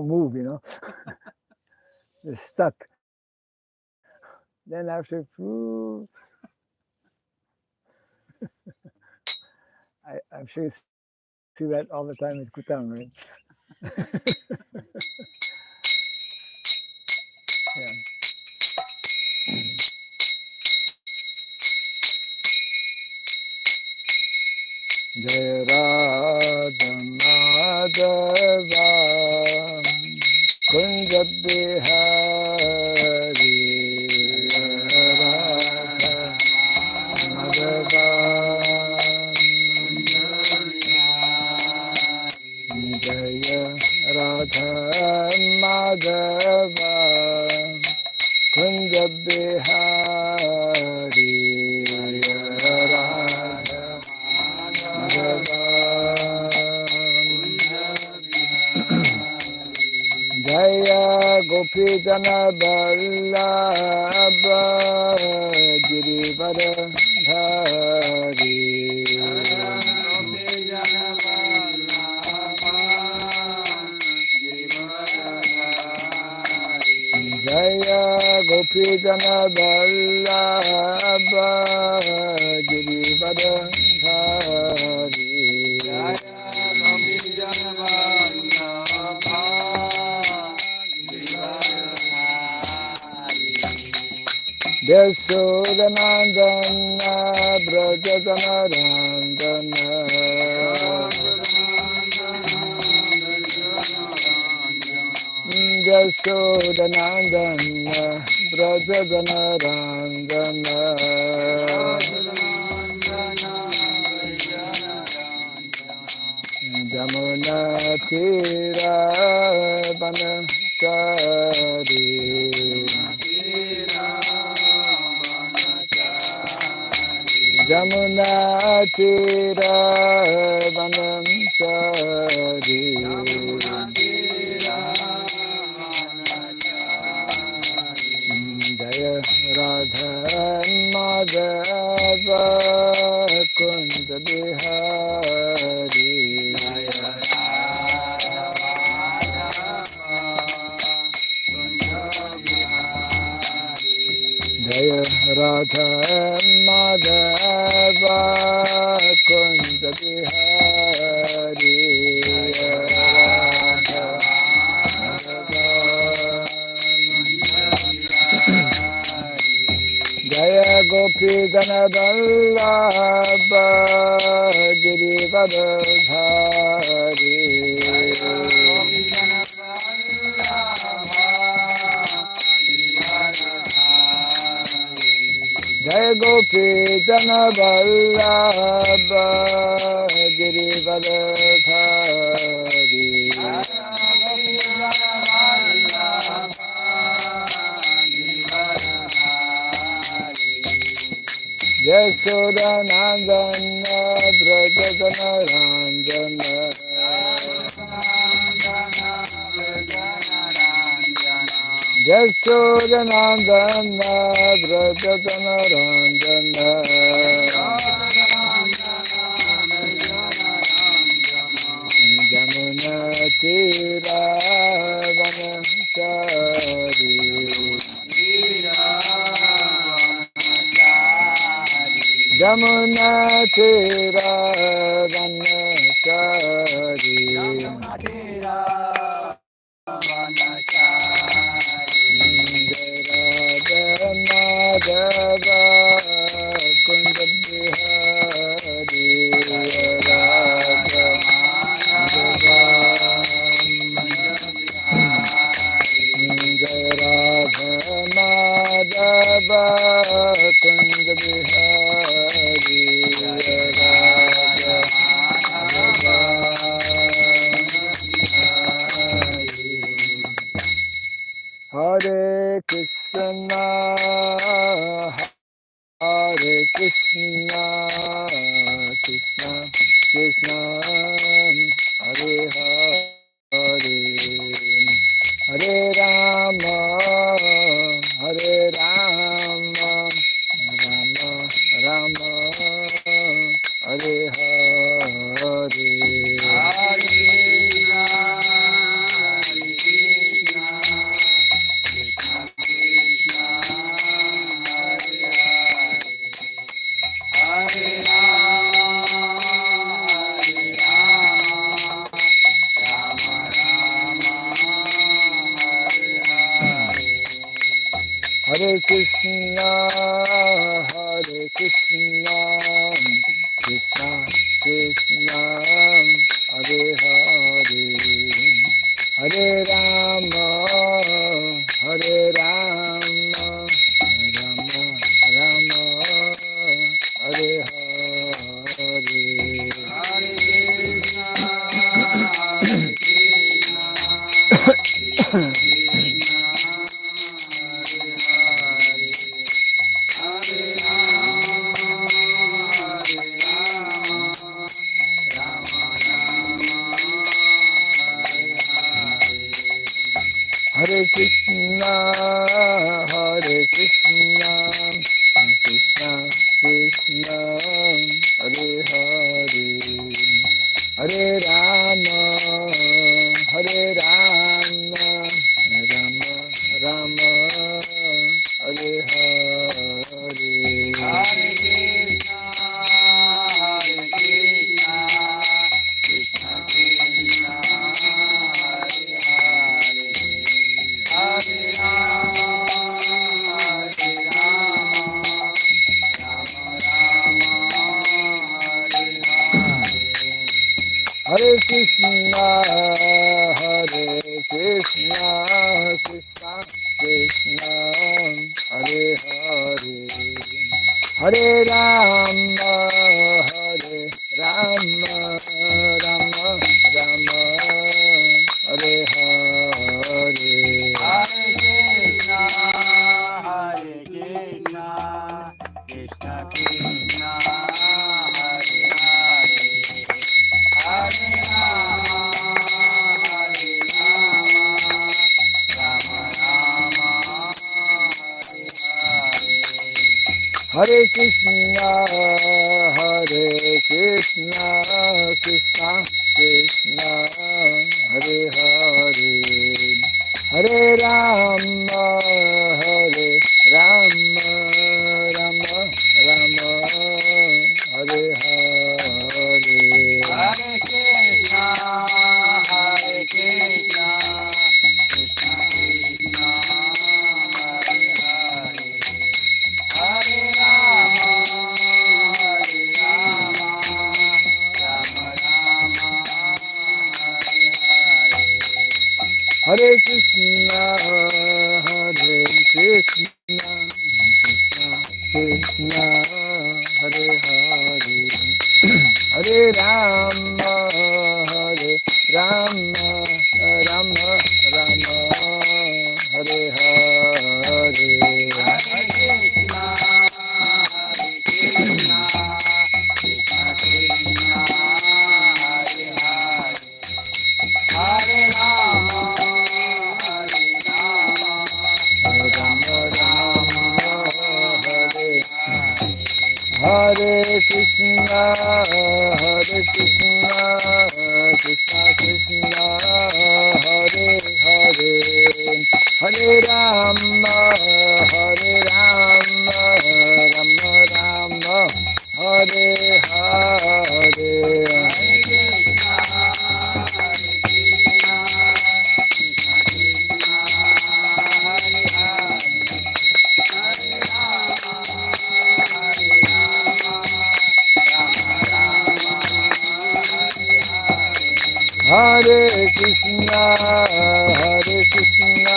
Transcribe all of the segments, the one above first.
move, They're stuck. Then after, I'm sure you see that all the time in Kutang, right? Yeah. Jai Radha Madhava Kunja Bihari Radha Madhava Jaya Radha Madhava Kunja Bihari Radha Jaya Gopi Jana Vallabha Girivara Dhari Jaya Gopi Jana Vallabha Girivara Dhari Yashodanandana Brajajanarandana Yashodanandana Brajajanarandana Jamuna Tira Banachari Jamuna Tira Banachari Jaya Radha Madhava Kunja Bihari Jaya Radha Madhava Kunja Bihari Radha Jaya Gopi Jana Vallabha Girivara Dhari Jai Gopi Jana Vallabha Girivara Dhari Yashodanandana Brajajanarandana Yashodanandana Brajajanarandana Jamuna Tira Vanachari Jamuna Tira Vanachari Madhava Kunja Bihari Radha Madhava Jaya Radha Madhava Kunja Bihari Radha Madhava Hare Krishna Hare Krishna Krishna Krishna Hare Hare Hare Rama Hare Rama Rama Rama Hare Hare Hare Krishna, Hare Krishna, Krishna Krishna, Hare Hare, Hare Rama, Hare Rama, Rama Rama, Hare Hare. Hare Krishna, Hare Krishna, Krishna Krishna, Hare Hare, Hare Rama, Hare Rama, Rama Rama, Hare Hare. Hare Krishna, Hare Krishna, Krishna Krishna, Hare Hare, Hare Rama, Hare Rama, Rama Rama, Hare Hare. Hare Krishna, Hare Krishna, Krishna Krishna, Hare Hare, Hare Rama, Hare Rama, Rama Rama, Hare Hare. Hare Krishna, Hare Krishna, Krishna Krishna, Hare Hare, Hare Rama, Hare Rama, Rama Rama, Hare Hare. Hare Krishna, Hare Krishna, Krishna Krishna, Hare Hare, Hare Rama, Hare Rama, Rama Rama, Hare Hare. Hare Krishna, Hare Krishna, Krishna Krishna, Hare Hare, Hare Rama, Hare Rama, Rama Rama, Hare Hare. Hare Krishna, Hare Krishna, Krishna Krishna, Hare Hare, Hare Rama, Hare Rama, Rama Rama, Hare Hare. Hare Krishna, Hare Krishna, Krishna Krishna, Hare Hare, Hare Rama, Hare Rama, Rama Rama, Hare Hare. Hare Krishna, Hare Krishna, Krishna Krishna, Hare Hare, Hare Rama, Hare Rama, Rama Rama, Hare Hare. Hare Krishna, Hare Krishna, Krishna Krishna, Hare Hare, Hare Rama, Hare Rama, Rama Rama, Hare Hare. Hare Krishna, Hare Krishna,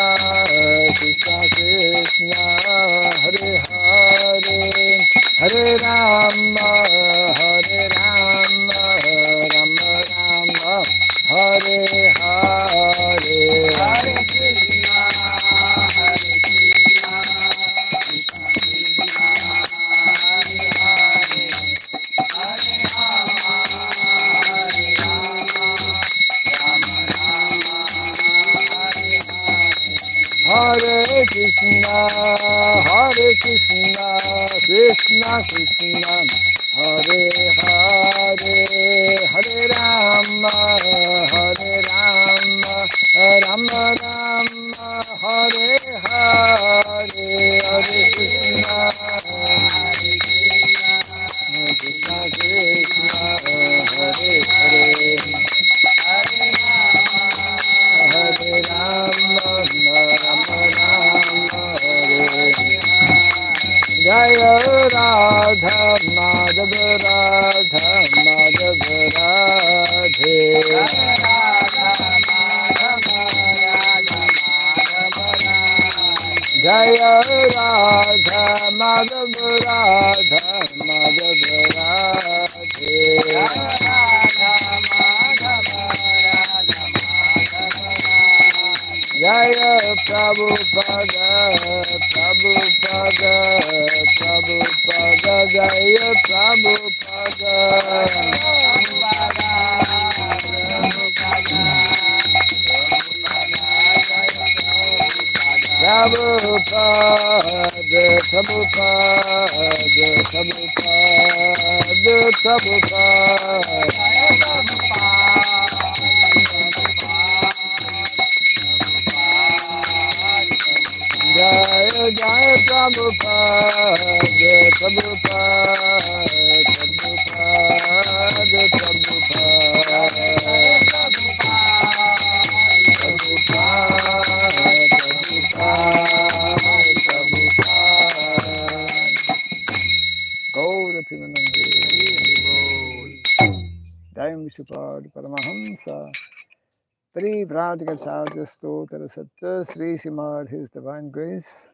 Krishna Krishna, Hare Hare, Hare Rama, Hare Rama, Rama Rama, Hare Hare. Hare Krishna, Hare Krishna, Krishna Krishna, Hare Hare, Hare Rama, Hare Rama, Rama Rama, Hare Hare. Hare Krishna, Hare Krishna, Krishna Krishna, Hare Hare, Hare Rama, Hare Rama, Rama Rama, Hare Hare. Hare Krishna, Hare Krishna, Krishna Krishna, Hare Hare, Hare Rama, Hare Rama, Rama Rama, Jaya Radha Madhav Radha Madhav Radhe Jaya Radha Madhav Radha Madhav Radhe Jaya Prabhupada Prabhupada Prabhupada Jaya Prabhupada Prabhupada Prabhupada Jaya Jaya Prabhupada Gaura Pimanande Dayam Vishupad Paramahamsa Tri Vratika Charya Stotra Satta Sri Srimad His Divine Grace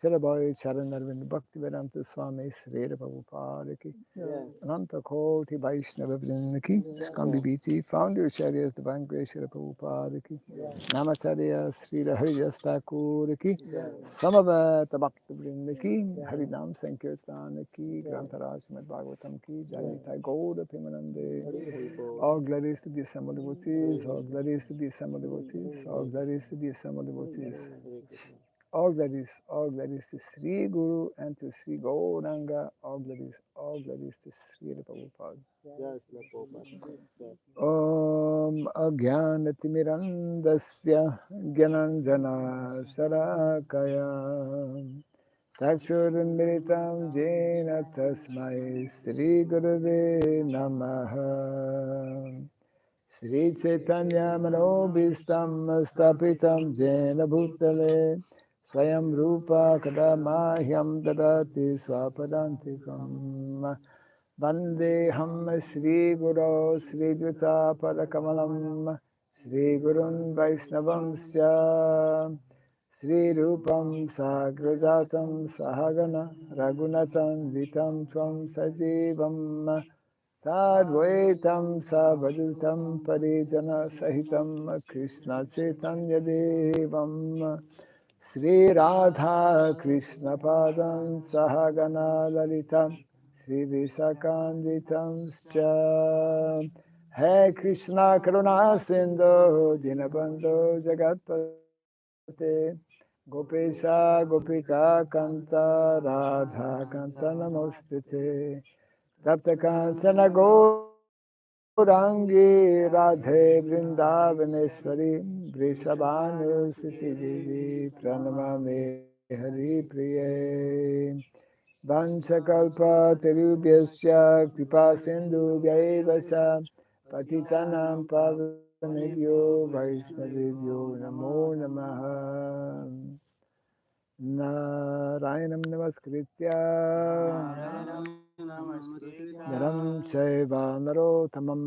Sirabai Charan Arvind Bhakti Vedanta Swami Sri Prabhupada Ki Ananta Koti Vaishnava Vrinda Ki Skambi BT Founder Acharyas Divine Grace Sri Prabhupada Ki Namacharya Sri Haridas Thakur Ki Samavata Bhakta Vrinda Ki Harinam Sankirtan Ki Grantaraj Srimad Bhagavatam Ki Jai Gaura Pimanande All glories to the assembled devotees, all glories to the assembled devotees, all glories to the assembled devotees. All glories to Sri Guru and to Sri Gauranga, all glories to Sri Prabhupada. Om Ajnanatimirandasya Gyananjana Sarakaya Takshurunmiritam Jena Tasmai Sri Gurave Namaha Sri Chaitanya Manobhistam Stapitam Jena Bhutale Swayam Rupa Kadamahyam Dadati Swapadantikam Vandeham Sri Guru Sri Juta Padakamalam Sri Gurun Vaisnavamsya Sri Rupam Sagrajatam Sahagana Raghunatan Vitam Tvam Sajivam Sadvaitam Savadhutam Parijana Sahitam Krishna Chaitanya Devam Sri Radha Krishna Padam Sahagana Lalitam Sri Visakanditam Scha He Krishna Karuna Sindhu Dinabandhu Jagatpate Gopesha Gopika Kanta Radha Kanta Namostute Tapta Kansana Gaurangi Radhe Vrindavaneshwari Vrishabhanu Siti Devi Pranamame Hari Priye Vanchakalpa Terubhyasya Kripa Sindhu Vyaivacha Patitanam Pavanebhyo Vaishnavebhyo Namo Namaha Narayanam Namaskritya Naram Chaiva Narotamam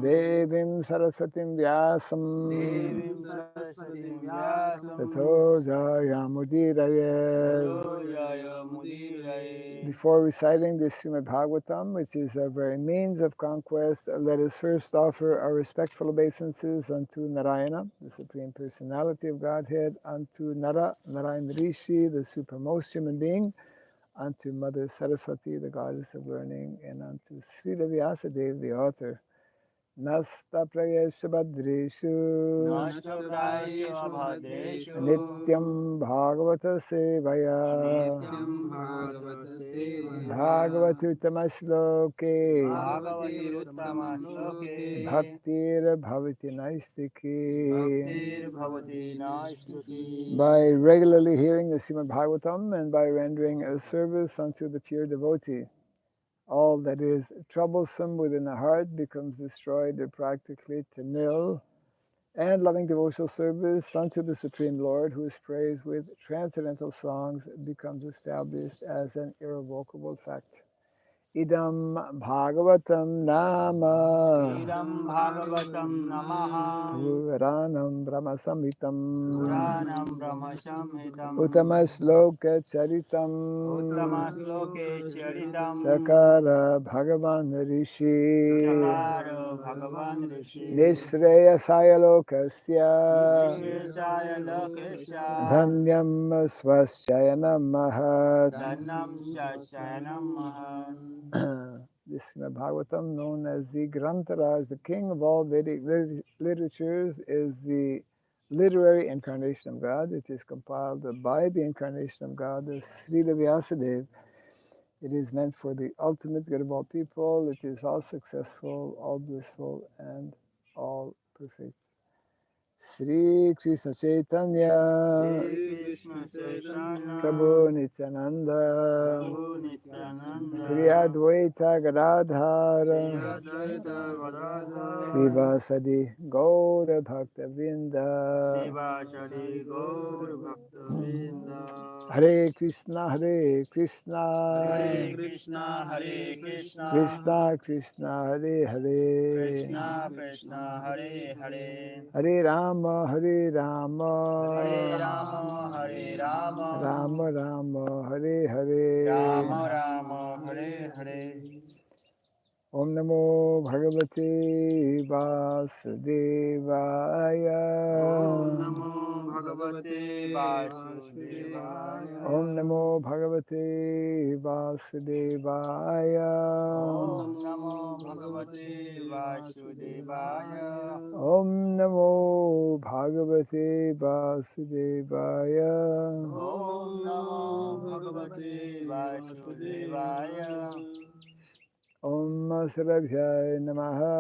Devim Saraswatim Vyasam Tato Jayamudiraye. Before reciting the Srimad Bhagavatam, which is our very means of conquest, let us first offer our respectful obeisances unto Narayana, the Supreme Personality of Godhead, unto Nara, Narayana Rishi, the supremmost human being, unto Mother Saraswati, the goddess of learning, and unto Srila Vyasadeva, the author. Nasta prayesha badreshu Nityam Bhagavata Sevaya Bhagavatutamashloke Bhaktir Bhavati Naistiki. By regularly hearing the Srimad Bhagavatam and by rendering a service unto the pure devotee, all that is troublesome within the heart becomes destroyed or practically to nil, and loving devotional service unto the Supreme Lord, whose praise with transcendental songs becomes established as an irrevocable fact. Idam Bhagavatam Nama Sridham Bhagavatam Namaha Puranam Brahma Samhitam Puranam Brahma Samhitam Uttama Sloka Charitam Uttama Sloke Charitam Sakara Bhagavan Rishi Chakara Bhagavan Rishi Nishreyasaya Lokasya Nisheshaya Lokesha Dhanyam Swasyayana Mahat. Dhanam Shachayanam Mahat. This Srimad Bhagavatam, known as the Grantaraj, the king of all Vedic literatures, is the literary incarnation of God. It is compiled by the incarnation of God, the Srila Vyasadeva. It is meant for the ultimate good of all people. It is all successful, all blissful, and all perfect. Sri Krishna Chaitanya Sri Krishna Chaitanya Prabhu Nityananda Prabhu Nityananda Sri Advaita Sri Gadadhara Advaita Gadadhara Srivasadi Gaura Bhakta Vrinda Srivasadi Gaur Bhakta Vrinda Hare Krishna Hare Krishna Hare Krishna Hare Krishna Krishna Krishna Hare Hare Krishna Krishna Hare Hare Hare Rama Hare Hare Rama Rama Hare Rama Rama Rama Hare Hare Rama Rama Hare Hare Om Namo Bhagavate Vasudevaya Om Namo Bhagavate Vasudevaya Om Namo Bhagavate Vasudevaya Om Namo Bhagavate Vasudevaya Om Namo Bhagavate Vasudevaya Om Namo Bhagavate Vasudevaya Om Sarabhyaya Namaha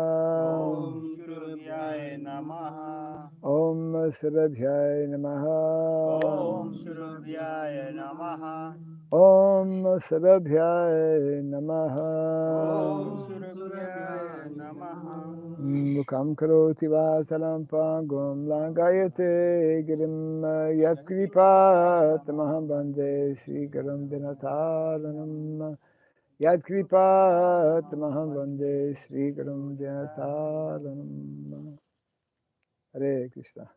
Om Surabhyaya Namaha Om Sarabhyaya Namaha Om Surabhyaya Namaha Om Sarabhyaya Namaha Om Surabhyaya Namaha Mukam karoti vasalam pangum langayate girim yatkripat maham bande Sri Garam Dinataranam Yadkripat maham bande Sri Garam Dinataranam. Hare Krishna.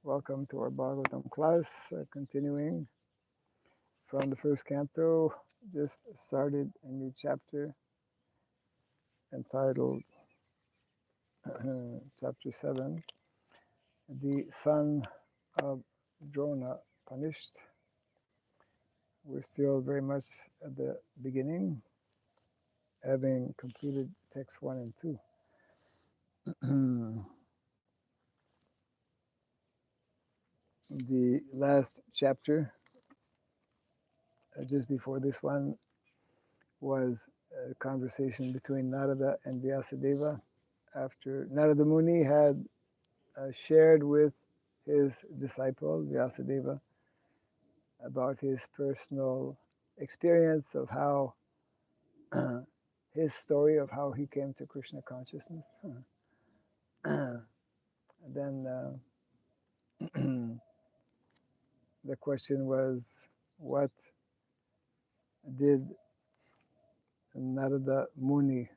Welcome to our Bhagavatam class, continuing from the first canto. Just started a new chapter entitled Chapter 7, The Son of Drona Punished. We're still very much at the beginning, having completed text 1 and 2. The last chapter, just before this one, was a conversation between Narada and Vyasadeva after Narada Muni had shared with his disciple Vyasadeva about his personal experience of how his story of how he came to Krishna consciousness. And then the question was, what did Narada Muni,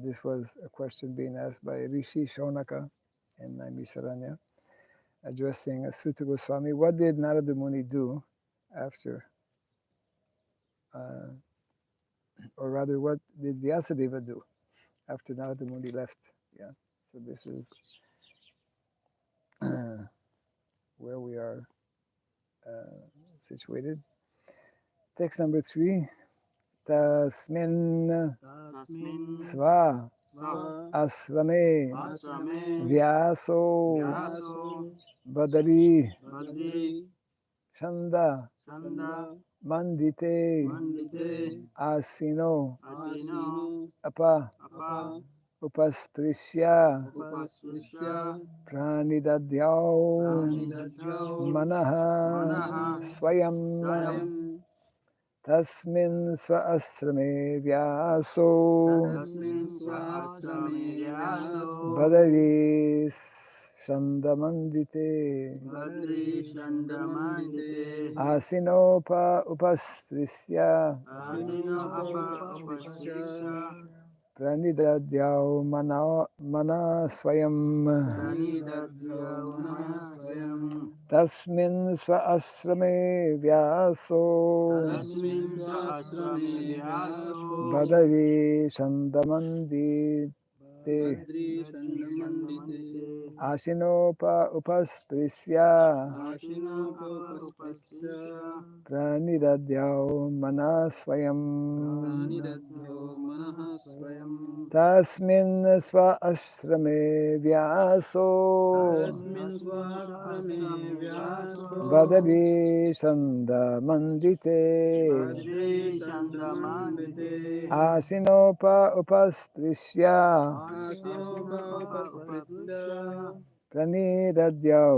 this was a question being asked by Rishi Shonaka in Naimisharanya, addressing Sutta Goswami, what did Narada Muni do after, or rather, what did Vyasadeva do after Narada Muni left? Yeah, so this is where we are situated. Text number 3. Tasmin Sva Asrame Vyaso Badari Chanda Mandite Asino Apa Upasprisya Pranidadyao Manaha Swayam Tasmin sva asrame vyaso तस्मिन् स्वाश्रमे व्यासो Badavi Sandamandite बद्रीशण्डमण्डिते Asinopa Upasprisya आसिनो उपस्पृश्य Pranidadyao mana swayam प्रणिदध्यो मनः स्वयम् Tasmin sva asrame vyaso तस्मिन् स्वाश्रमे व्यासो Badavi Sandamandite बद्रीशण्डमण्डिते Asinopa Upasprisya आशिनो उपस्पृश्य Pranidadyao mana swayam प्राणिदध्यो मनः स्वयम् Tasmin sva asrame vyaso तस्मिन् स्वाश्रमे व्यासो Badavi Sandamandite बद्रीशण्डमण्डिते Asinopa Upasprisya उपस्पृश्य Pranidadyao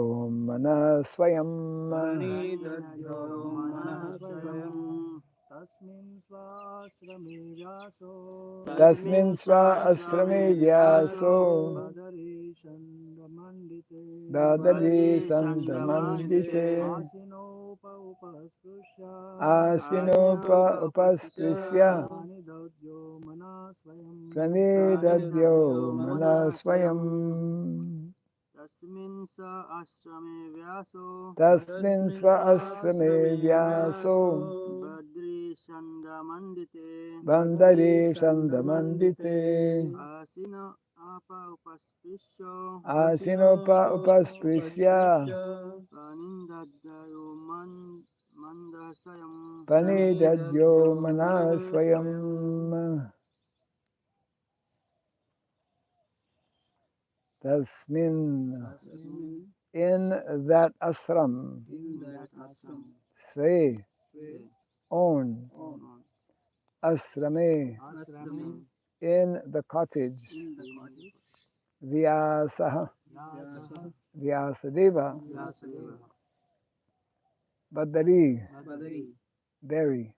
mana swayam प्रणिदध्यो मनः स्वयम् तस्मिन् स्वाश्रमे व्यासो Tasmin sva asrame vyaso बदरीशण्डमण्डिते Badavi Sandamandite आसिनोपस्पृश्य Asinopa Upasprisya प्राणिदद्यो मनः स्वयं Pranidadyo mana swayam तस्मिन् स आश्रमे व्यासो Tasmin sva asrame vyaso बद्रीशण्डमण्डिते Bandari Shandamandite आसिनो उपस्पृश्य Asinopa Upasprisya प्राणिदध्यो मन्दस्वयम् Pranidadyo mana swayam Tasmin in that ashram Sve own asrame in the cottage Vyasaha Vyasadeva Badari berry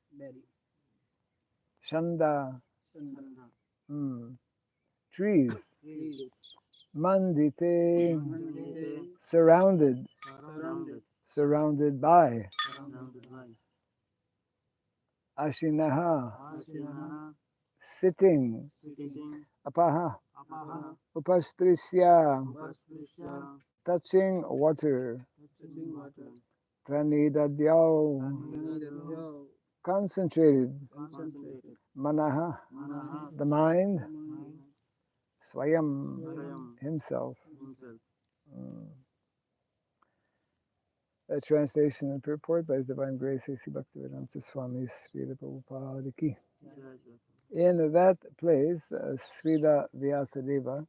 Shanda trees Mandite surrounded by Ashinaha sitting Apaha Upasprisya touching water Pranidadhyao concentrated Manaha the mind Swayam himself. A translation and purport by His Divine Grace A.C. Bhaktivedanta Swami Srila Prabhupada Ki. In that place, Srila Vyasadeva,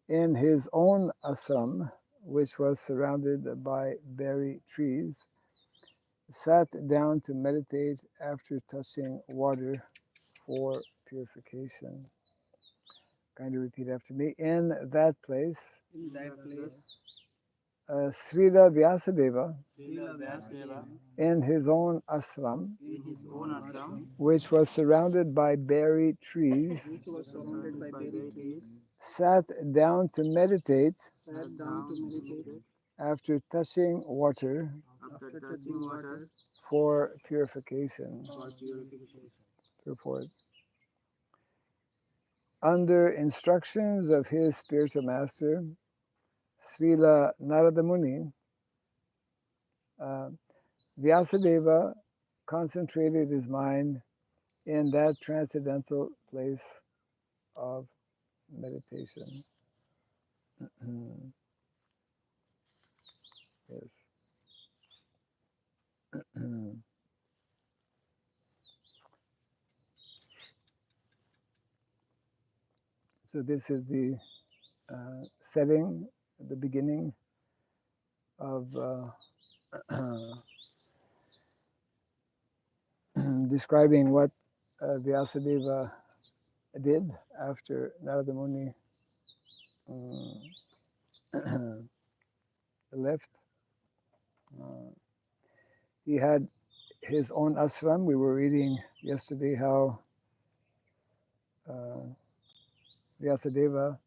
in his own ashram, which was surrounded by berry trees, sat down to meditate after touching water for purification. Kindly repeat after me. In that place, Srila Vyasadeva, in his own ashram, which was surrounded by berry trees, sat down to meditate after touching water for purification. Purport. Under instructions of his spiritual master, Srila Narada Muni, Vyasadeva concentrated his mind in that transcendental place of meditation. Yes. So this is the setting, the beginning of describing what Vyasadeva did after Narada Muni left. He had his own ashram. We were reading yesterday how Vyasadeva,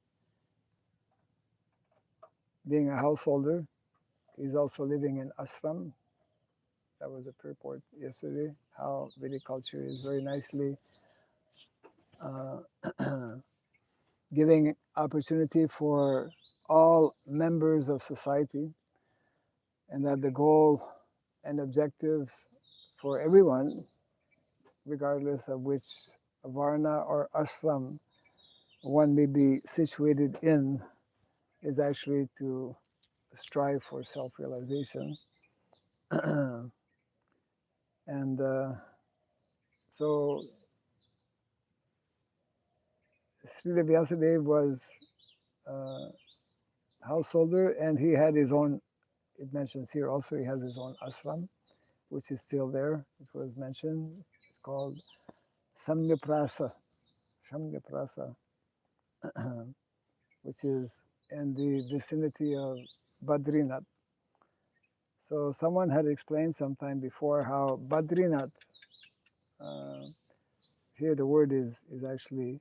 being a householder, he's also living in ashram. That was the purport yesterday, how Vedic culture is very nicely giving opportunity for all members of society, and that the goal and objective for everyone, regardless of which varna or ashram one may be situated in, is actually to strive for self-realization. And so Srila Vyasadeva was a householder, and he had his own, it mentions here also, he has his own ashram, which is still there. It was mentioned. It's called Samyaprasa, Samyaprasa, which is in the vicinity of Badrinath. So someone had explained sometime before how Badrinath, uh, here the word is actually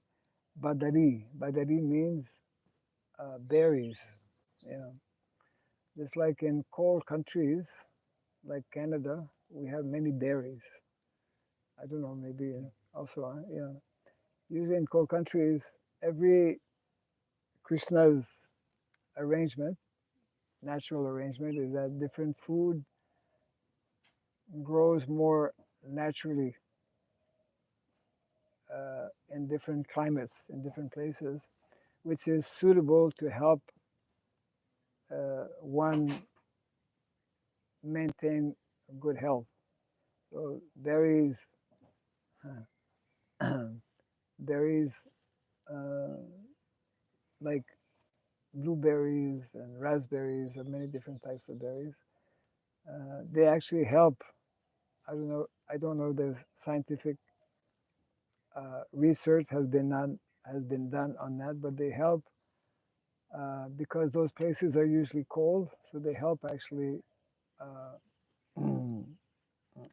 Badari. Badari means berries. You know, just like in cold countries like Canada, we have many berries. I don't know, maybe also, usually in cold countries, every Krishna's arrangement, natural arrangement, is that different food grows more naturally in different climates, in different places, which is suitable to help one maintain good health. So berries, berries like blueberries and raspberries, or many different types of berries, they actually help. I don't know. There's scientific research has been done on that, but they help because those places are usually cold, so they help actually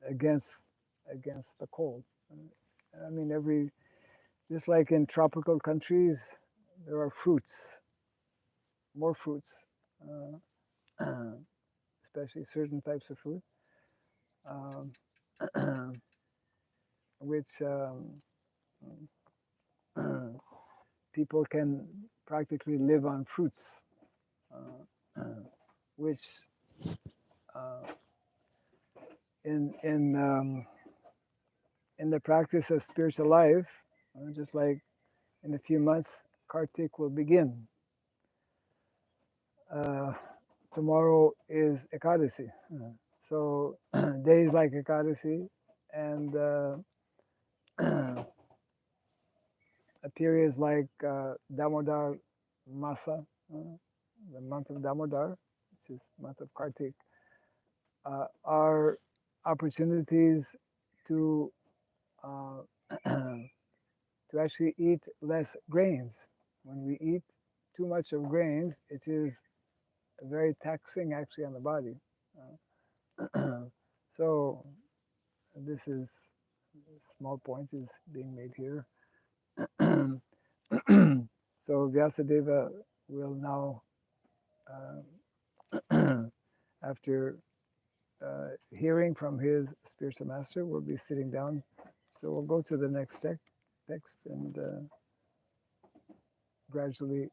against against the cold. I mean, just like in tropical countries, there are fruits, more fruits, especially certain types of fruit, um, which people can practically live on fruits, which uh, in the practice of spiritual life, just like in a few months, Kartik will begin. Tomorrow is Ekadasi, so days like Ekadasi and periods like Damodar Masa, the month of Damodar, which is month of Kartik, are opportunities to to actually eat less grains. When we eat too much of grains, it is very taxing actually on the body. So this is a small point is being made here. So Vyasadeva will now, after hearing from his spiritual master, will be sitting down. So we'll go to the next text and gradually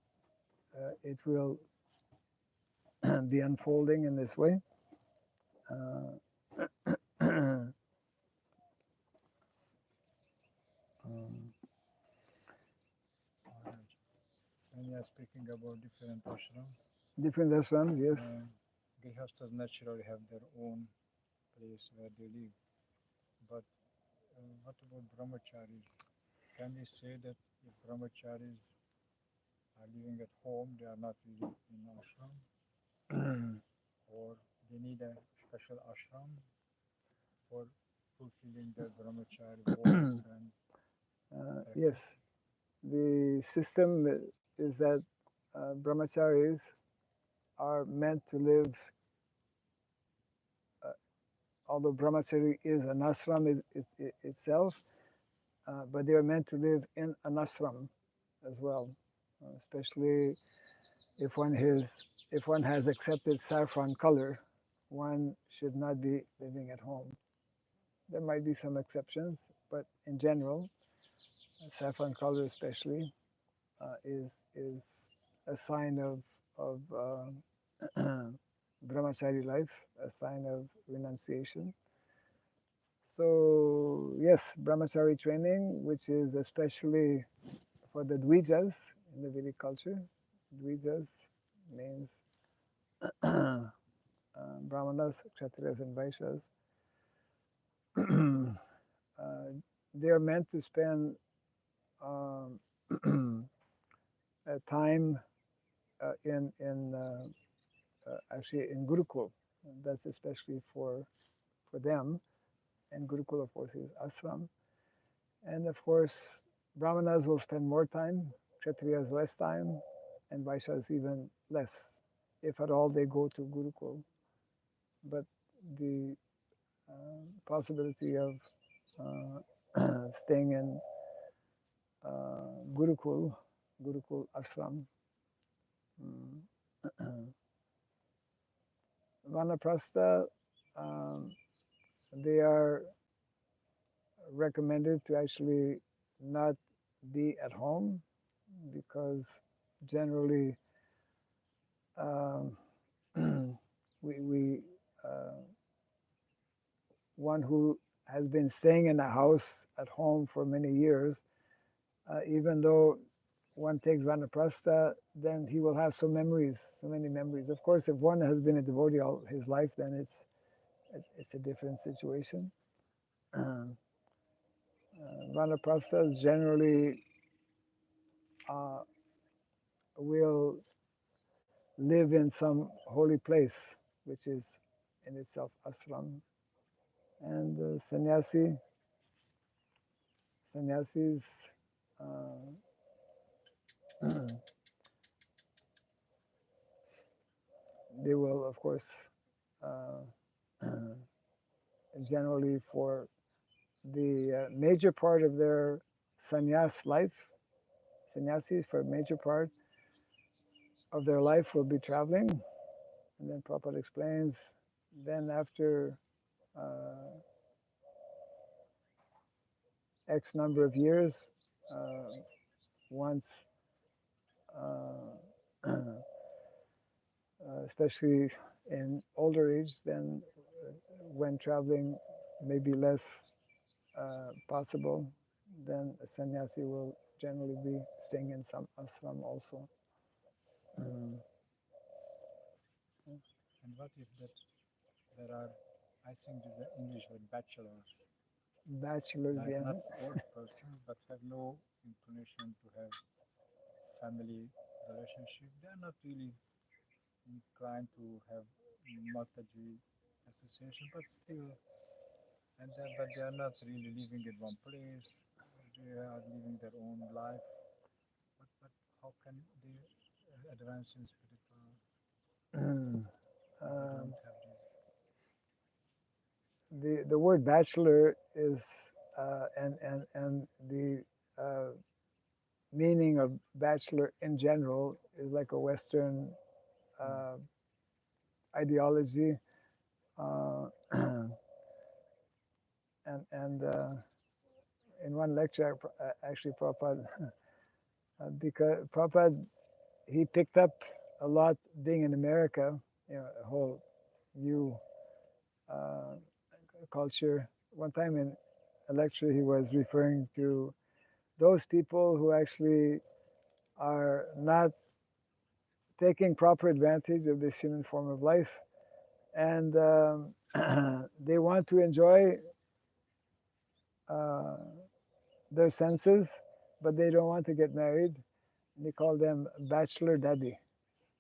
it will be unfolding in this way. When you are speaking about different ashrams, Different ashrams, yes. Grihasthas naturally have their own place where they live. But what about brahmacharis? Can we say that if brahmacharis are living at home, they are not living in ashram, or they need a special ashram for fulfilling their brahmachari vows and Yes, the system is that brahmacharis are meant to live although brahmachari is an ashram itself, but they are meant to live in an ashram as well, especially if one has accepted saffron color, one should not be living at home. There might be some exceptions, but in general, saffron color especially is a sign of brahmachari life, a sign of renunciation. So yes, brahmachari training, which is especially for the dvijas in the Vedic culture. Dvijas means brahmanas, kshatriyas, and vaishyas. They are meant to spend um, time in actually in Gurukul. And that's especially for them. And Gurukul, of course, is ashram. And of course, brahmanas will spend more time, kshatriyas less time, and vaishyas even less, if at all they go to Gurukul. But the possibility of staying in Gurukul, Gurukul ashram, Vanaprastha, um, they are recommended to actually not be at home because generally um, we one who has been staying in a house at home for many years, even though one takes Vanaprastha, then he will have so many memories. Of course, if one has been a devotee all his life, then it's a different situation. Vanaprasthas generally uh, will live in some holy place, which is in itself ashram. And sannyasis, uh, they will, of course, uh, generally for the major part of their sannyas life, sannyasis for a major part of their life will be traveling. And then Prabhupada explains, then after X number of years, once, especially in older age, then when traveling may be less possible, then a sannyasi will generally be staying in some ashram also. Mm. And what if that there are, I think this is the English word, bachelors, Bachelors, like yeah. not old persons, but have no inclination to have family relationship. They are not really inclined to have Mataji association, but still, but they are not really living in one place. They are living their own life. But how can they advance in spiritual? Mm. They don't have this. The word bachelor is and the uh, meaning of bachelor in general is like a Western uh, ideology, uh, and in one lecture, actually Prabhupada, because Prabhupada he picked up a lot being in America, a whole new uh, culture. One time in a lecture, he was referring to those people who actually are not taking proper advantage of this human form of life, and they want to enjoy uh, their senses, but they don't want to get married. And they call them bachelor daddy.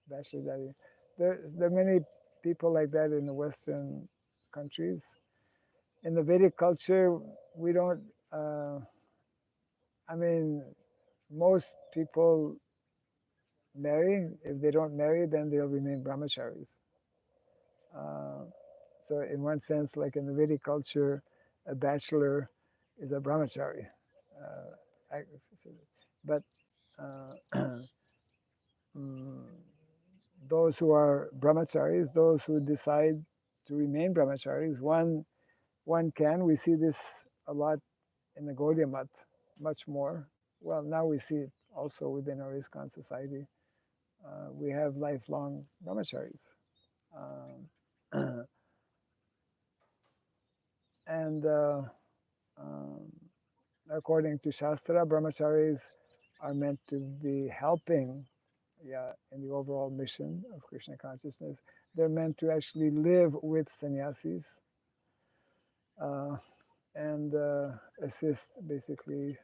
Bachelor daddy. There are many people like that in the Western countries. In the Vedic culture, we don't. I mean, most people marry. If they don't marry, then they'll remain brahmacharis. Uh, So in one sense, like in the Vedic culture, a bachelor is a brahmachari. But mm, those who are brahmacharis, those who decide to remain brahmacharis, one can. We see this a lot in the Gaudiya Math, much more. Well, now we see it also within our ISKCON society. We have lifelong brahmacharis. Um, and um, according to Shastra, brahmacharis are meant to be helping, in the overall mission of Krishna consciousness. They're meant to actually live with sannyasis uh, and assist basically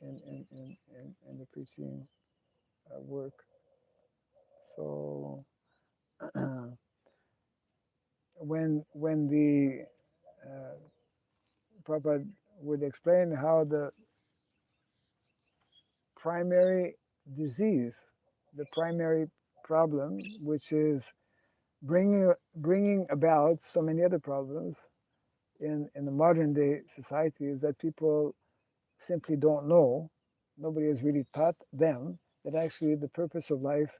in the preaching work. So when the Prabhupada would explain how the primary disease, the primary problem, which is bringing about so many other problems in the modern day society, is that people simply don't know. Nobody has really taught them that actually the purpose of life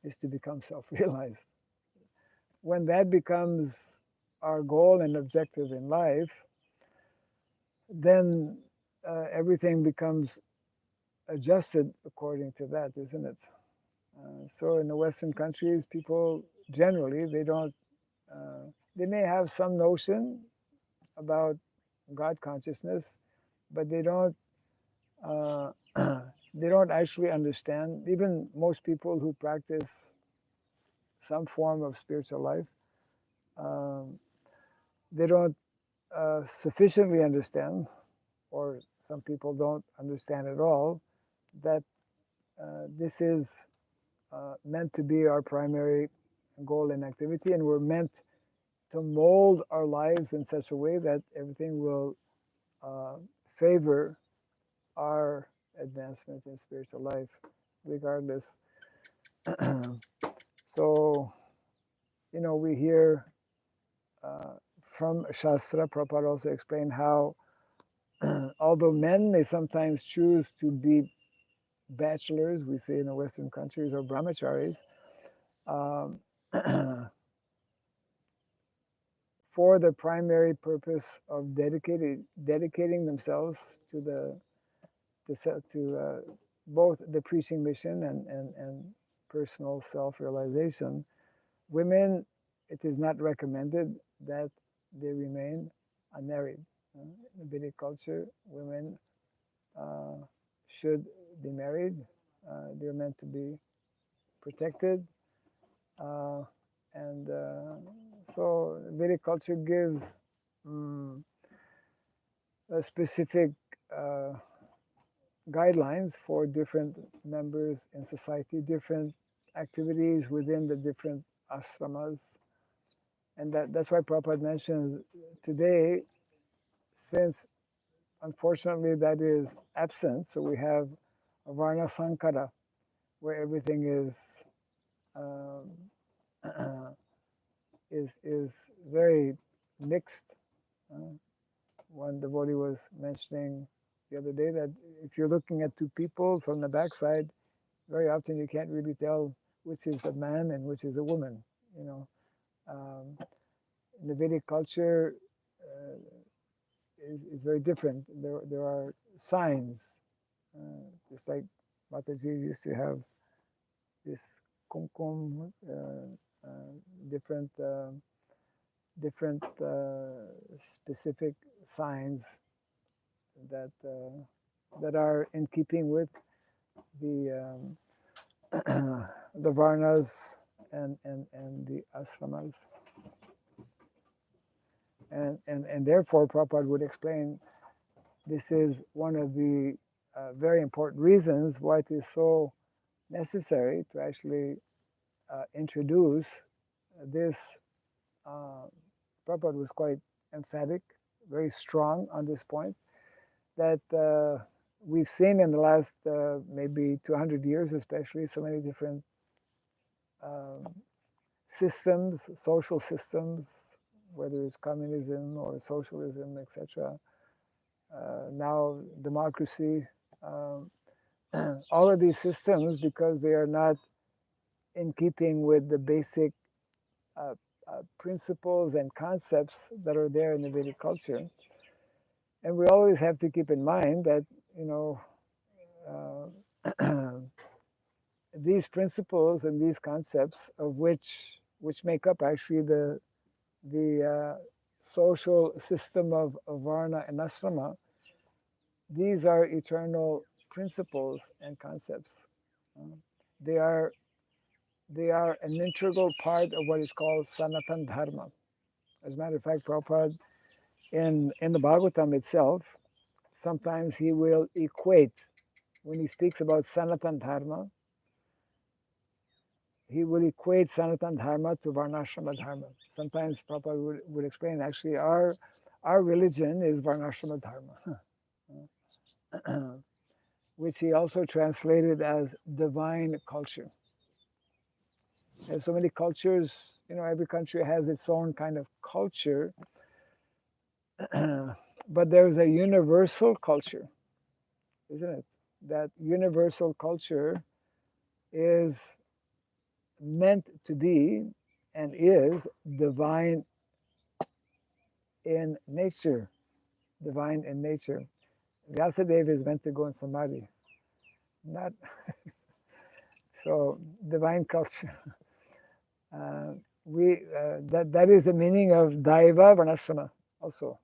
is to become self-realized. When that becomes our goal and objective in life, then everything becomes adjusted according to that, isn't it? So in the Western countries, people generally, they may have some notion about God consciousness, but uh, they don't actually understand. Even most people who practice some form of spiritual life, um, they don't sufficiently understand, or some people don't understand at all, that this is meant to be our primary goal and activity, and we're meant to mold our lives in such a way that everything will favor our advancement in spiritual life, regardless. So, we hear from Shastra, Prabhupada also explained how, although men may sometimes choose to be bachelors, we say in the Western countries, or brahmacharis, um, for the primary purpose of dedicating themselves to both the preaching mission and personal self-realization, women, it is not recommended that they remain unmarried. In the Vedic culture, women should be married. They're meant to be protected. And so Vedic culture gives a specific guidelines for different members in society, different activities within the different ashramas. And that's why Prabhupada mentions today, since unfortunately that is absent, so we have a Varna Sankara, where everything um, is very mixed. One devotee was mentioning the other day that if you're looking at two people from the backside, very often you can't really tell which is a man and which is a woman. In the Vedic culture, is very different. There are signs, just like Mataji used to have this kumkum, different specific signs that that are in keeping with the the varnas and the ashramas, and therefore Prabhupada would explain this is one of the very important reasons why it is so necessary to actually introduce this. Prabhupada was quite emphatic, very strong on this point, that we've seen in the last maybe 200 years especially, so many different systems, social systems, whether it's communism or socialism, etc. Now democracy, um, all of these systems, because they are not in keeping with the basic uh, principles and concepts that are there in the Vedic culture. And we always have to keep in mind that, you know, these principles and these concepts of which make up actually the social system of Varna and Asrama, these are eternal principles and concepts. Uh, they are they are an integral part of what is called Sanatan Dharma. As a matter of fact, Prabhupada in the Bhagavatam itself, sometimes he will equate, when he speaks about Sanatan Dharma, he will equate Sanatan Dharma to Varnashrama Dharma. Sometimes Prabhupada would explain, actually, our religion is Varnashrama Dharma, which he also translated as divine culture. There's so many cultures, you know, every country has its own kind of culture, but there's a universal culture, isn't it? That universal culture is meant to be and is divine in nature. Divine in nature. Vyasadeva is meant to go in samadhi, not so divine culture. That is the meaning of Daiva Varnashrama also.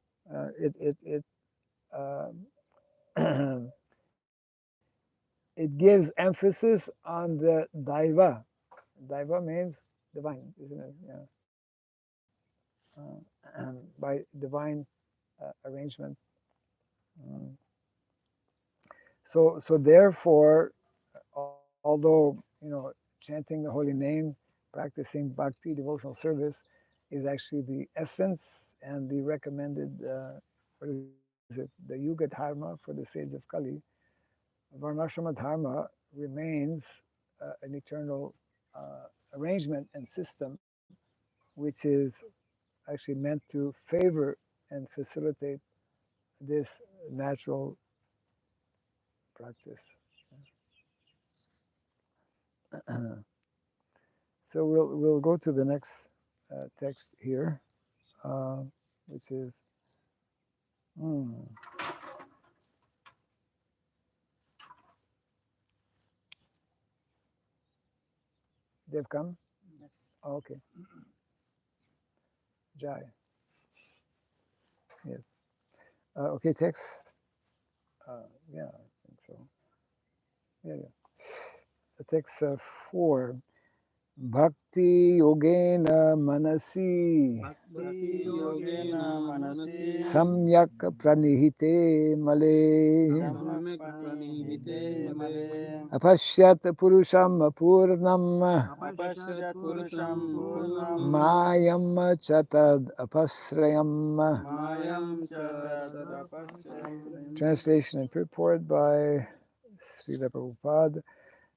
It gives emphasis on the Daiva. Daiva means divine, isn't it? Yeah. By divine arrangement. So therefore, although, you know, chanting the holy name, practicing bhakti, devotional service, is actually the essence and the recommended, what is it, the Yuga Dharma for the sage of Kali. Varnashrama Dharma remains an eternal arrangement and system, which is actually meant to favor and facilitate this natural practice. So we'll go to the next text here, which is they've come. Yes. Oh, okay. Jai. Yes. Okay. Text. Yeah, I think so. Yeah. The text 4. Bhakti yogena manasi Bhakti yogena manasi samyak pranihite male samyak pranihite male apashyat purusham purnam apashyat purusham purnam mayam chatad apasrayam. mayam cha tadapasya. Translation and purport by Srila Prabhupada.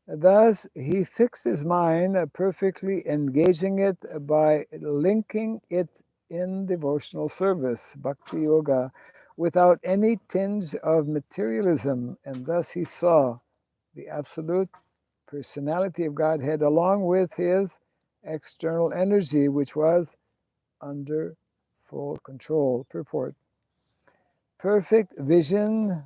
Thus, he fixed his mind, perfectly engaging it by linking it in devotional service, bhakti yoga, without any tinge of materialism, and thus he saw the absolute personality of Godhead along with his external energy, which was under full control. Purport. Perfect vision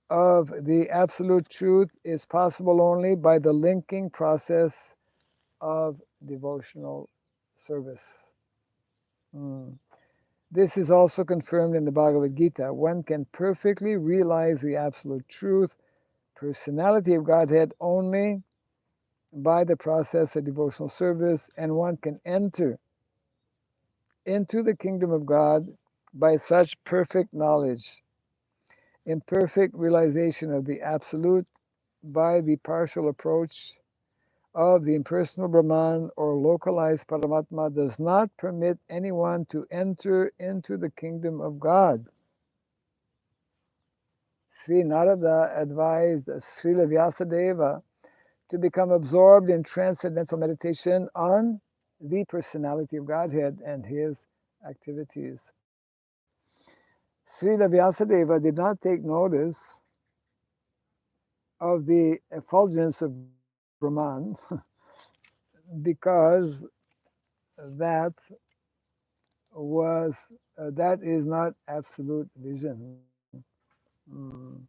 of the absolute truth is possible only by the linking process of devotional service. This is also confirmed in the Bhagavad Gita. One can perfectly realize the absolute truth, personality of Godhead, only by the process of devotional service, and one can enter into the kingdom of God by such perfect knowledge, imperfect realization of the absolute by the partial approach of the impersonal Brahman or localized Paramatma does not permit anyone to enter into the kingdom of God. Sri Narada advised Srila Vyasadeva to become absorbed in transcendental meditation on the personality of Godhead and his activities. Srila Vyasadeva did not take notice of the effulgence of Brahman because that was that is not absolute vision. Mm.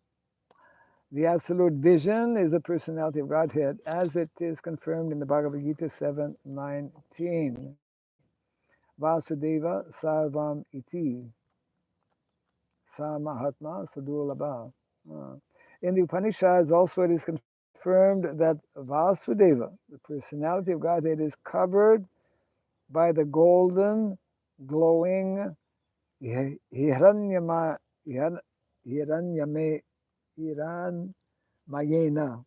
The absolute vision is the personality of Godhead, as it is confirmed in the Bhagavad Gita 7:19. Vasudeva sarvam iti sa mahatma sadulabha. In the Upanishads also it is confirmed that Vasudeva, the personality of Godhead, is covered by the golden, glowing Hiranyama, Hiranyame, Iran Mayena,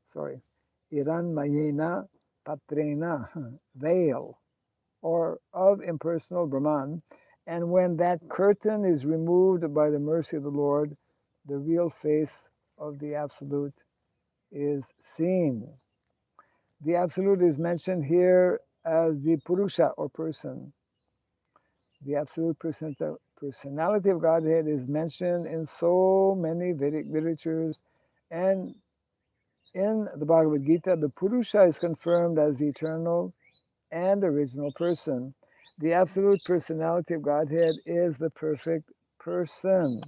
Iran Mayena Patrena veil, or of impersonal Brahman. And when that curtain is removed by the mercy of the Lord, the real face of the Absolute is seen. The Absolute is mentioned here as the Purusha, or person. The absolute personality of Godhead is mentioned in so many Vedic literatures, and in the Bhagavad Gita, the Purusha is confirmed as the eternal and original person. The absolute personality of Godhead is the perfect person.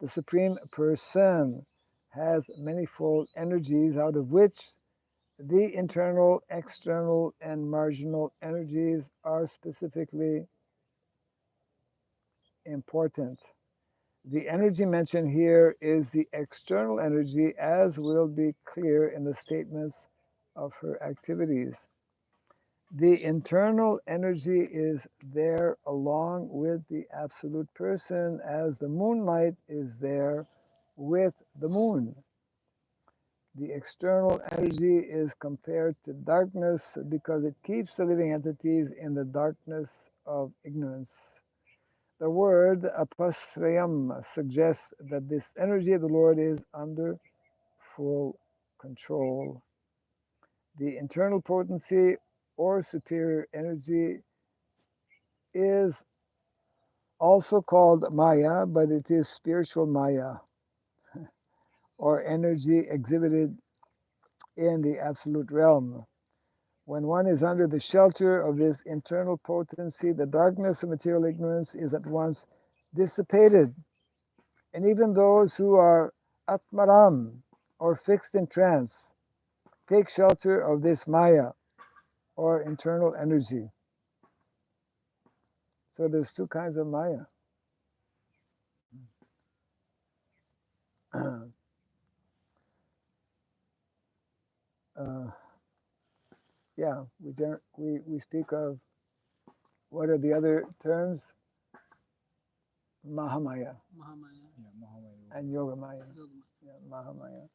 The Supreme Person has manifold energies, out of which the internal, external, and marginal energies are specifically important. The energy mentioned here is the external energy, as will be clear in the statements of her activities. The internal energy is there along with the absolute person, as the moonlight is there with the moon. The external energy is compared to darkness because it keeps the living entities in the darkness of ignorance. The word apasrayam suggests that this energy of the Lord is under full control. The internal potency or superior energy is also called Maya, but it is spiritual Maya, or energy exhibited in the absolute realm. When one is under the shelter of this internal potency, the darkness of material ignorance is at once dissipated. And even those who are Atmaram, or fixed in trance, take shelter of this Maya, or internal energy. So there's two kinds of Maya. Yeah, we speak of, what are the other terms? Mahamaya Mahamaya. Yeah, Mahamaya. and Yogamaya. Yogamaya. Yeah, Mahamaya.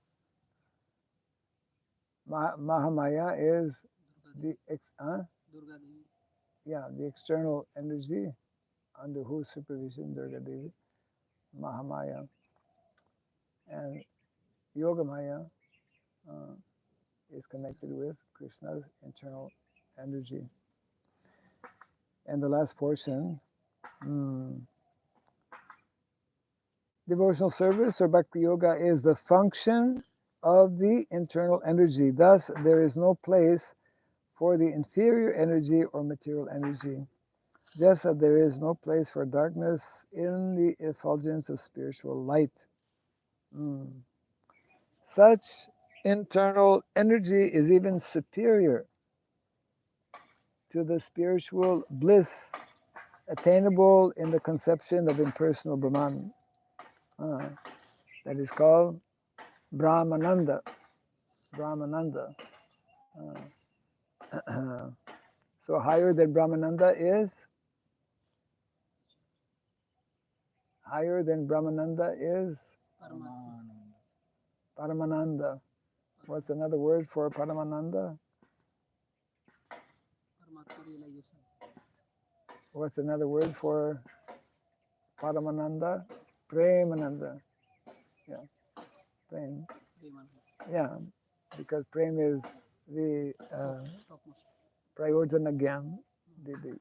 Mahamaya is the Durga Devi. the external energy under whose supervision Durga Devi, Mahamaya, and Yogamaya is connected with Krishna's internal energy. And the last portion, devotional service or bhakti yoga is the function of the internal energy. Thus, there is no place for the inferior energy or material energy, just as there is no place for darkness in the effulgence of spiritual light. Such internal energy is even superior to the spiritual bliss attainable in the conception of impersonal Brahman. That is called Brahmananda. Brahmananda. So higher than Brahmananda is? Higher than Brahmananda is? Paramananda. What's another word for Paramananda? Paramatma realization. What's another word for Paramananda? Premananda. Yeah, Prem. Yeah, because Prem is the Topmost. Prayojanagyan, the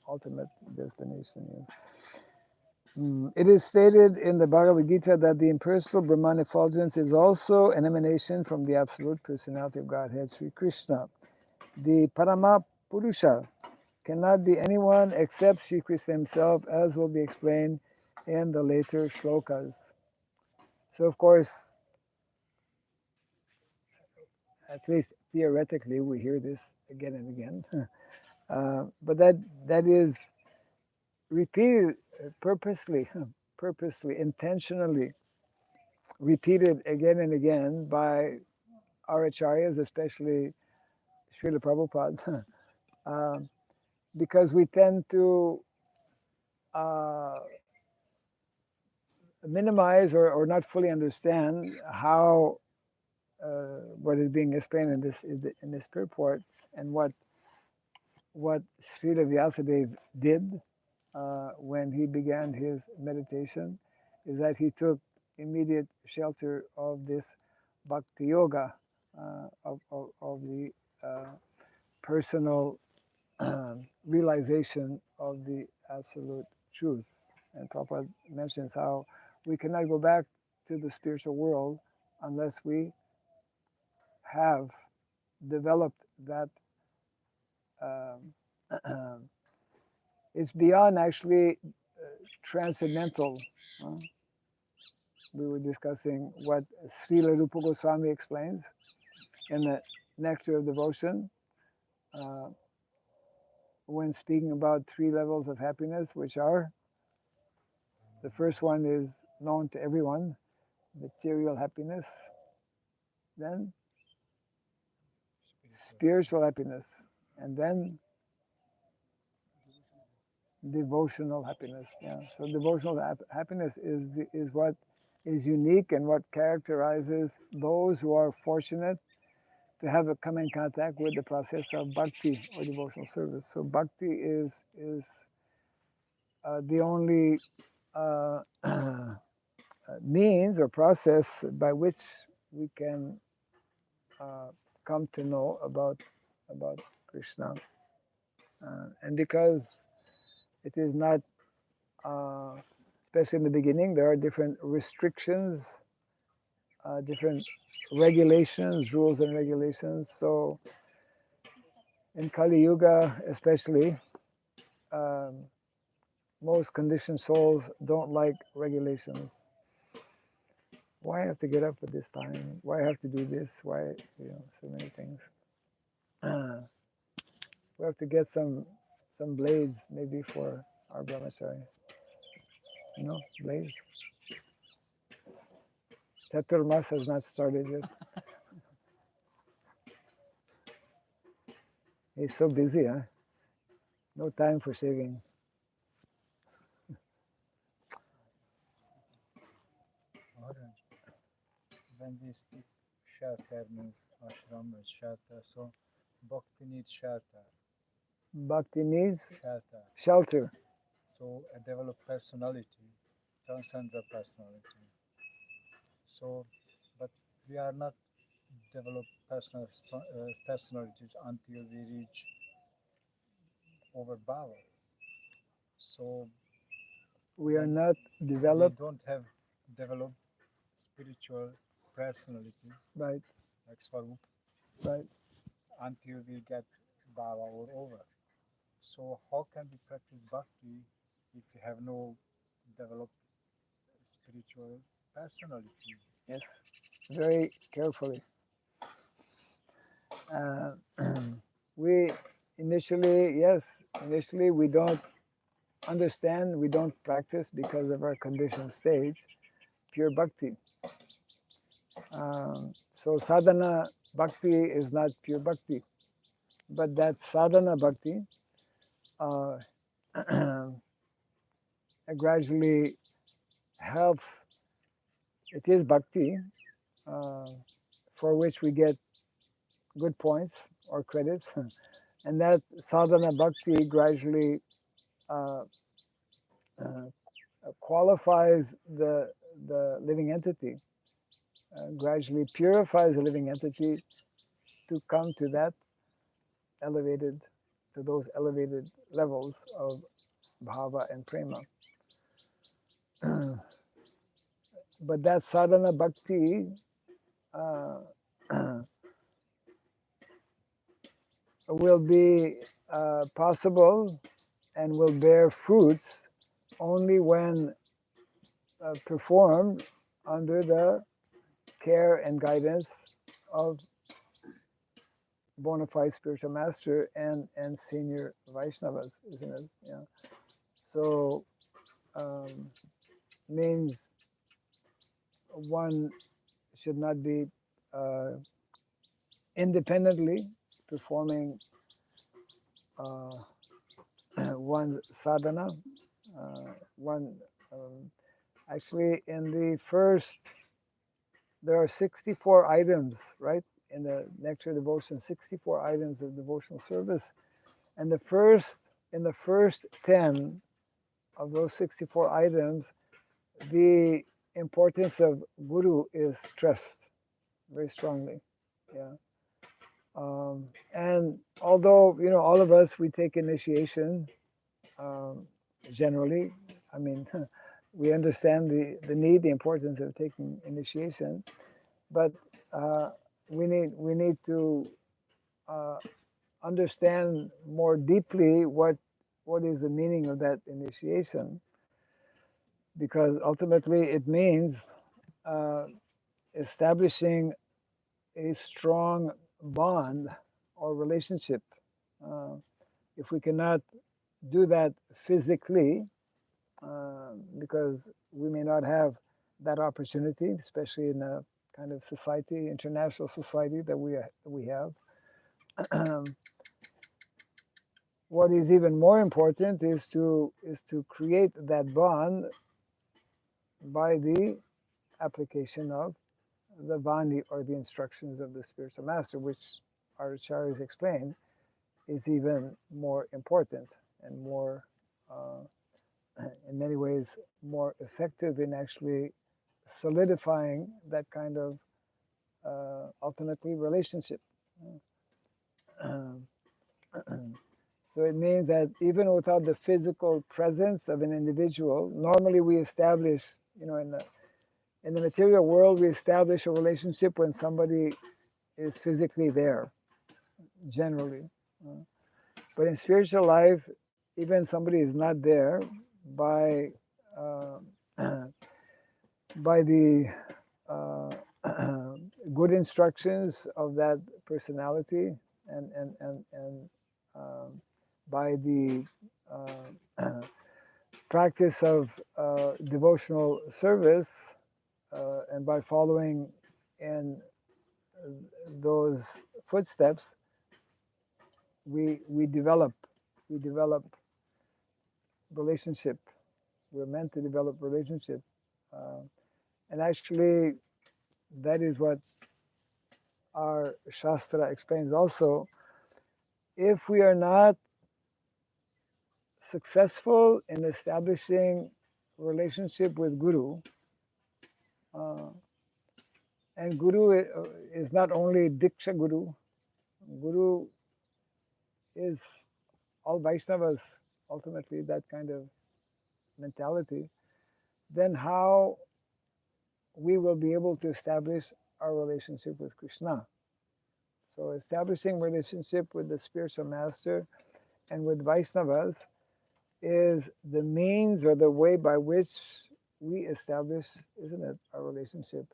ultimate destination. Yes. It is stated in the Bhagavad Gita that the impersonal Brahman effulgence is also an emanation from the absolute personality of Godhead, Sri Krishna. The Parama Purusha cannot be anyone except Sri Krishna himself, as will be explained in the later shlokas. So, of course, at least theoretically, we hear this again and again. But that is repeated purposely, intentionally repeated again and again by our acharyas, especially Srila Prabhupada, because we tend to minimize or not fully understand how what is being explained in this purport, and what Srila Vyasadeva did when he began his meditation, is that he took immediate shelter of this bhakti yoga, of the personal realization of the absolute truth. And Prabhupada mentions how we cannot go back to the spiritual world unless we have developed that. It's beyond actually transcendental. We were discussing what Srila Rupa Goswami explains in the Nectar of Devotion, when speaking about 3 levels of happiness, which are, the first one is known to everyone, material happiness, then spiritual happiness, and then devotional happiness. Yeah. So devotional happiness is what is unique and what characterizes those who are fortunate to have come in contact with the process of bhakti or devotional service. So bhakti is the only means or process by which we can come to know about Krishna, and because it is not, especially in the beginning, there are different restrictions, different regulations, rules and regulations. So in Kali Yuga, especially, most conditioned souls don't like regulations. Why I have to get up at this time? Why I have to do this? Why, so many things. We have to get some blades maybe for our brahmachari. Blades. Chaturmas has not started yet. He's so busy, huh? No time for saving. When we speak shelter means ashram is shelter, so bhakti needs shelter. Bhakti needs shelter. So a developed personality, transcendental personality. So, but we are not developed personalities until we reach over bhava. So we are not developed. We don't have developed spiritual personalities, right, like Swarup, right, until we get bhava or over. So how can we practice bhakti if we have no developed spiritual personalities? Yes, very carefully. We initially we don't understand, we don't practice because of our conditioned stage, pure bhakti. So sadhana bhakti is not pure bhakti, but that sadhana bhakti gradually helps. It is bhakti for which we get good points or credits, and that sadhana bhakti gradually qualifies the living entity, gradually purifies the living entity to come to that elevated, to those elevated levels of bhava and prema. But that sadhana bhakti will be possible and will bear fruits only when performed under the care and guidance of bona fide spiritual master and senior Vaishnavas, isn't it? Yeah. So means one should not be independently performing one's sadhana. One actually in the first, there are 64 items, right? In the Nectar Devotion, 64 items of devotional service. And in the first 10 of those 64 items, the importance of Guru is stressed very strongly. Yeah. And although, all of us, we take initiation generally, I mean, we understand the need, the importance of taking initiation, but we need to understand more deeply what is the meaning of that initiation, because ultimately it means establishing a strong bond or relationship. If we cannot do that physically, because we may not have that opportunity, especially in a kind of society, international society that we have. What is even more important is to create that bond by the application of the Vani, or the instructions of the spiritual master, which our acharyas explained is even more important and more, in many ways, more effective in actually solidifying that kind of ultimately relationship. So it means that even without the physical presence of an individual, normally we establish, in the material world, we establish a relationship when somebody is physically there, generally. But in spiritual life, even somebody is not there, by the good instructions of that personality, and by the practice of devotional service, and by following in those footsteps, we develop relationship. We're meant to develop relationship, and actually, that is what our Shastra explains also. If we are not successful in establishing relationship with Guru, and Guru is not only Diksha Guru, Guru is all Vaishnavas, ultimately, that kind of mentality, then how we will be able to establish our relationship with Krishna. So establishing relationship with the spiritual master and with Vaishnavas is the means or the way by which we establish, isn't it, our relationship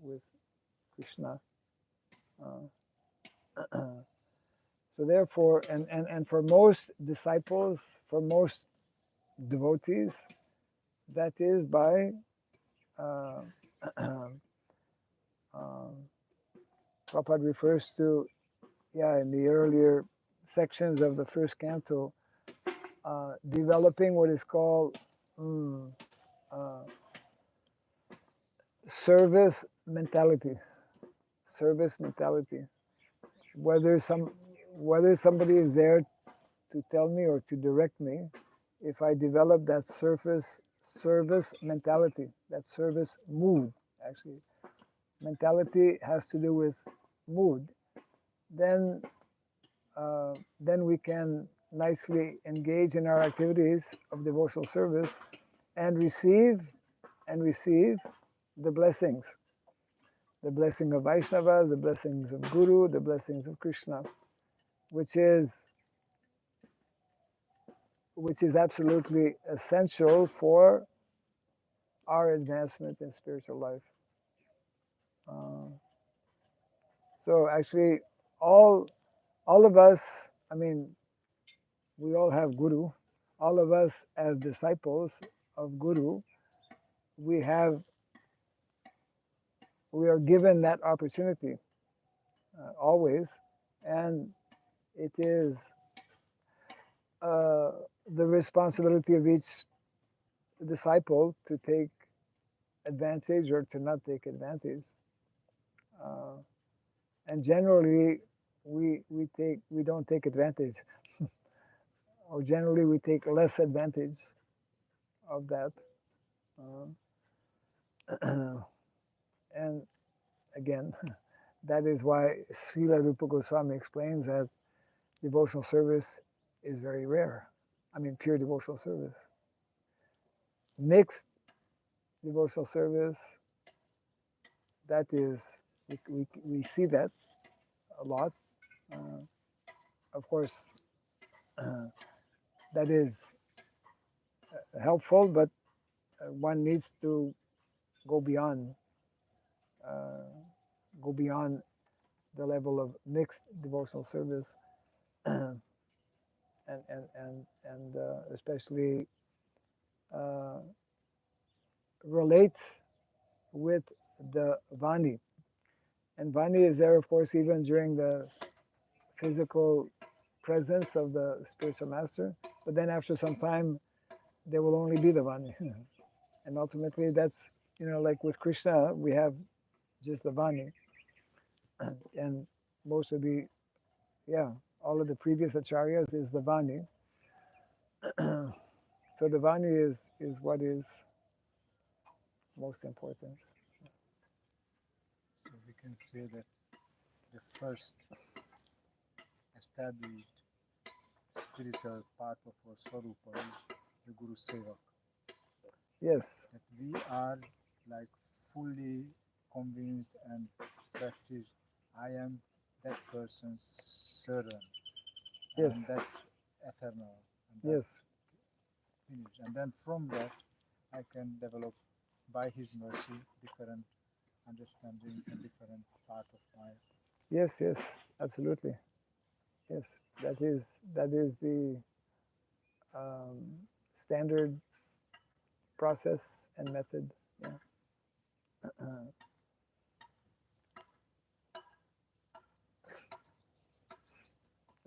with Krishna. So therefore, and for most disciples, for most devotees, that is by Prabhupada refers to, in the earlier sections of the first canto, developing what is called service mentality. Service mentality. Whether somebody is there to tell me or to direct me, if I develop that service mentality, that service mood, actually, mentality has to do with mood, then then we can nicely engage in our activities of devotional service and receive the blessings of Vaishnava, the blessings of Guru, the blessings of Krishna, which is absolutely essential for our advancement in spiritual life. So actually, all of us, I mean, we all have Guru. All of us as disciples of Guru, we are given that opportunity always, and it is the responsibility of each disciple to take advantage or to not take advantage. And generally, we don't take advantage, or generally we take less advantage of that. And again, that is why Srila Rupa Goswami explains that devotional service is very rare. I mean, pure devotional service. Mixed devotional service, that is, we see that a lot. Of course, that is helpful, but one needs to go beyond the level of mixed devotional service, and especially relate with the Vani. And Vani is there, of course, even during the physical presence of the spiritual master. But then after some time, there will only be the Vani. And ultimately, that's, like with Krishna, we have just the Vani. And most of all of the previous acharyas is the Vani. So the Vani is what is most important. So we can say that the first established spiritual part of our Swarupa is the Guru Sevak. Yes. That we are like fully convinced and practice, I am that person's servant. Yes. And that's eternal. And Yes. that's finished. And then from that, I can develop, by His mercy, different understandings and different part of my. Yes, absolutely. Yes, that is the standard process and method. Yeah.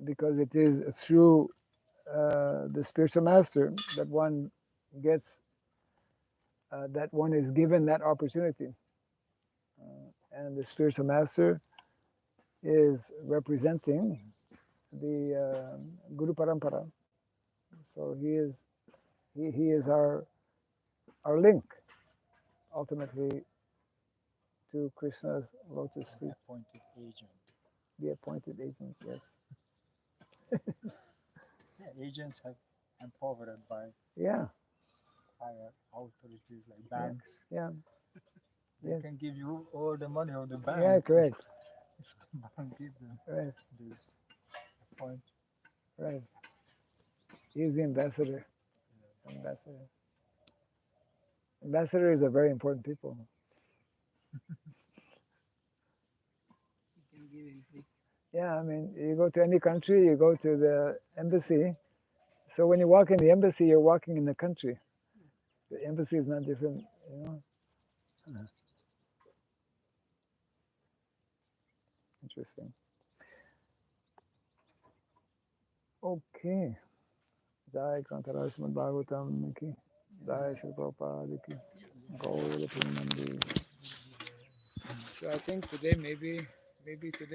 Because it is through the spiritual master that one gets, that one is given that opportunity. And the spiritual master is representing the Guru Parampara. So he is our link, ultimately, to Krishna's lotus feet. Appointed agent. The appointed agent, yes. Yeah, agents have empowered by higher authorities like banks. Yeah. They can give you all the money of the bank. Yeah, correct. Bank give them this point. Right. He's the ambassador. Ambassadors are very important people. You can give entry. Yeah, I mean, you go to any country, you go to the embassy. So when you walk in the embassy, you're walking in the country. The embassy is not different, Interesting. Okay. Jai Kantara Srimad Bhagavatam ki. Jai Sri Prabhupada ki. Gaura Premanandi. So I think today maybe today